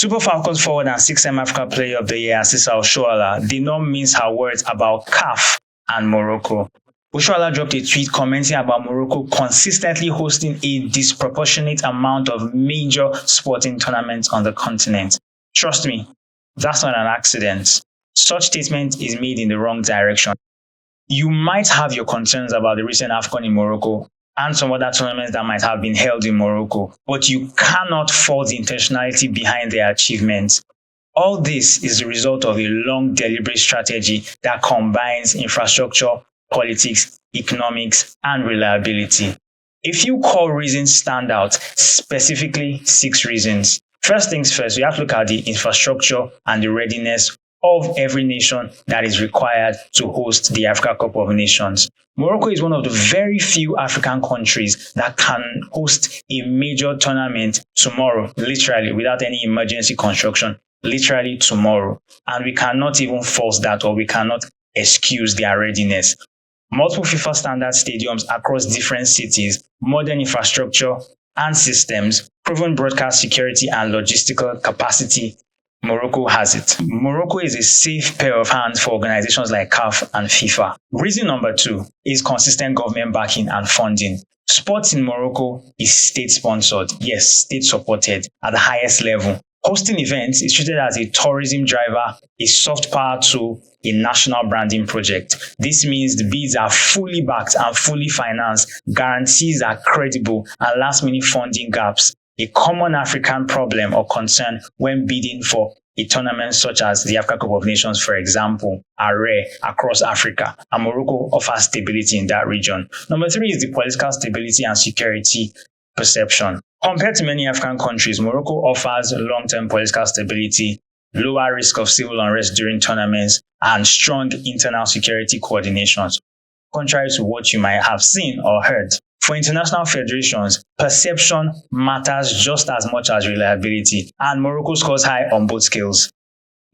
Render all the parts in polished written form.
Super Falcons forward and six-time Africa Player of the Year Asisat Oshoala did not mince her words about CAF and Morocco. Oshoala dropped a tweet commenting about Morocco consistently hosting a disproportionate amount of major sporting tournaments on the continent. Trust me, that's not an accident. Such statement is made in the wrong direction. You might have your concerns about the recent AFCON in Morocco and some other tournaments that might have been held in Morocco, but you cannot fault the intentionality behind their achievements. All this is the result of a long, deliberate strategy that combines infrastructure, politics, economics, and reliability. A few core reasons stand out, specifically 6 reasons. First things first, we have to look at the infrastructure and the readiness of every nation that is required to host the Africa Cup of Nations. Morocco is one of the very few African countries that can host a major tournament tomorrow, literally, without any emergency construction, literally tomorrow. And we cannot even force that, or we cannot excuse their readiness. Multiple FIFA standard stadiums across different cities, modern infrastructure and systems, proven broadcast security and logistical capacity. Morocco has it. Morocco is a safe pair of hands for organizations like CAF and FIFA. Reason number 2 is consistent government backing and funding. Sports in Morocco is state-sponsored, yes, state-supported at the highest level. Hosting events is treated as a tourism driver, a soft power tool, a national branding project. This means the bids are fully backed and fully financed, guarantees are credible, and last-minute funding gaps. A common African problem or concern when bidding for a tournament such as the Africa Cup of Nations, for example, are rare across Africa, and Morocco offers stability in that region. Number 3 is the political stability and security perception. Compared to many African countries, Morocco offers long-term political stability, lower risk of civil unrest during tournaments, and strong internal security coordinations, contrary to what you might have seen or heard. For international federations, perception matters just as much as reliability, and Morocco scores high on both scales.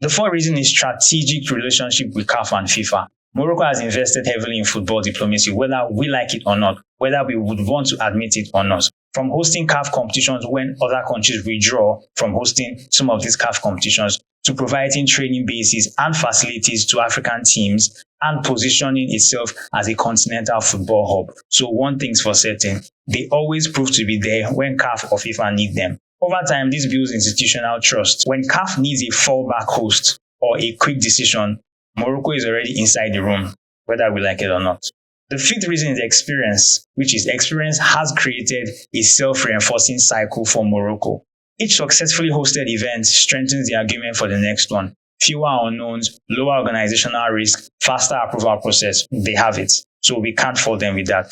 The 4th reason is strategic relationship with CAF and FIFA. Morocco has invested heavily in football diplomacy, whether we like it or not, whether we would want to admit it or not. From hosting CAF competitions when other countries withdraw from hosting some of these CAF competitions, to providing training bases and facilities to African teams, and positioning itself as a continental football hub. So one thing's for certain, they always prove to be there when CAF or FIFA need them. Over time, this builds institutional trust. When CAF needs a fallback host or a quick decision, Morocco is already inside the room, whether we like it or not. The 5th reason is experience, which is experience has created a self-reinforcing cycle for Morocco. Each successfully hosted event strengthens the argument for the next one. Fewer unknowns, lower organizational risk, faster approval process. They have it. So we can't fault them with that.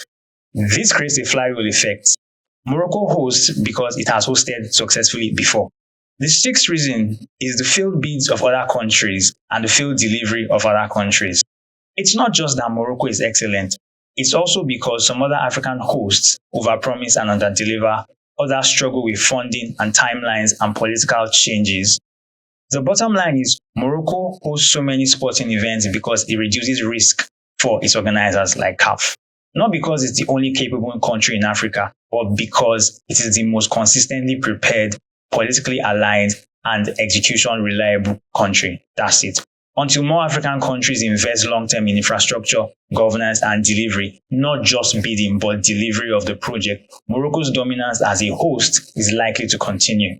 This creates a flywheel effect. Morocco hosts because it has hosted successfully before. The 6th reason is the failed bids of other countries and the failed delivery of other countries. It's not just that Morocco is excellent. It's also because some other African hosts overpromise and underdeliver. Others struggle with funding and timelines and political changes. The bottom line is Morocco hosts so many sporting events because it reduces risk for its organizers like CAF. Not because it's the only capable country in Africa, but because it is the most consistently prepared, politically aligned, and execution reliable country. That's it. Until more African countries invest long-term in infrastructure, governance, and delivery, not just bidding, but delivery of the project, Morocco's dominance as a host is likely to continue.